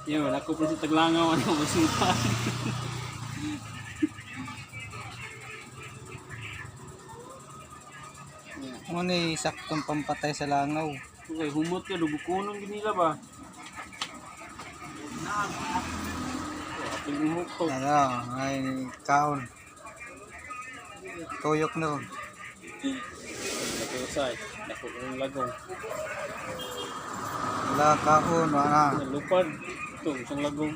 Yun, ako po sa Taglangaw, ano, masipan. Ano ni saktong pampatay sa langaw. Okay, humot ka, dubukunong ginila ba? Ating humot to. Ano, ay kaon. Tuyok na ron. Nakusay, naku ng lagong. Wala kaon, wala. Lupad, ito, isang lagong.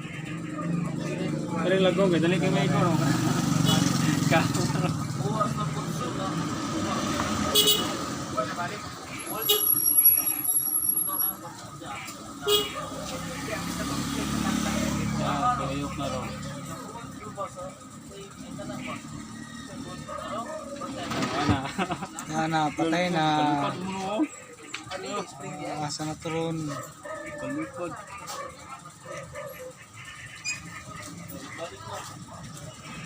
Pero yung lagong, dali kayo may ito, no? Kayok na rin. Yan na, patay na. Kalipad mo no? Asa na turon. Kalipad.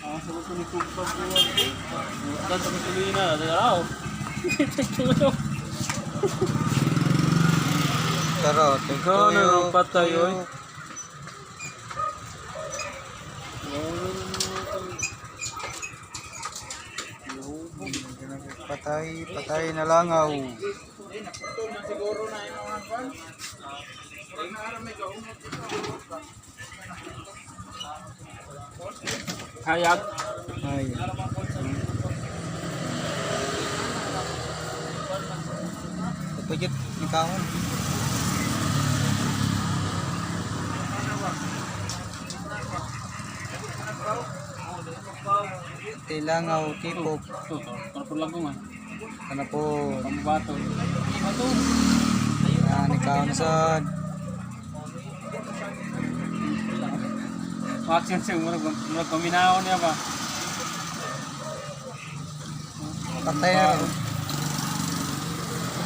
Asa ko ni Kupag ko. Dan sa gasolina, dalaw. Tulog. Pero, Ikaw na nang patay, oy. Patay na langaw. Hayag. Ay. Pagpagit ni kaon. Langaw, tipok. Ito, para po lagong ah. Ano po? Pambato. Bato. Yan, ikaw na sad. Action siya, murag paminaw niya ba? Patay na ron.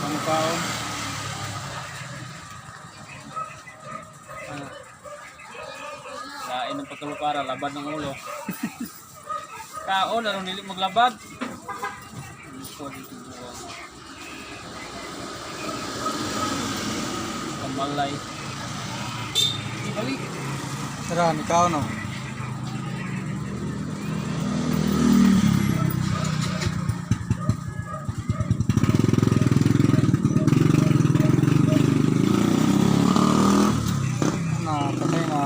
Pampaon. Kain ng pagkalupara, labad ng ulo. Kaon, anong nili maglabad? Kamalay. Balik. Tara, ikaw no. Na, patay na.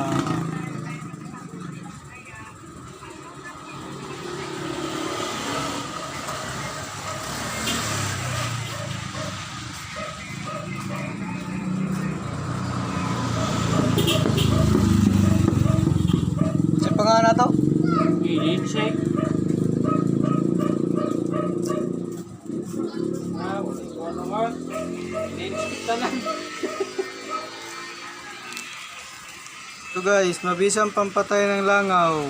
Sa pangalan na to? I-shake. So guys, mabisang pampatay ng langaw.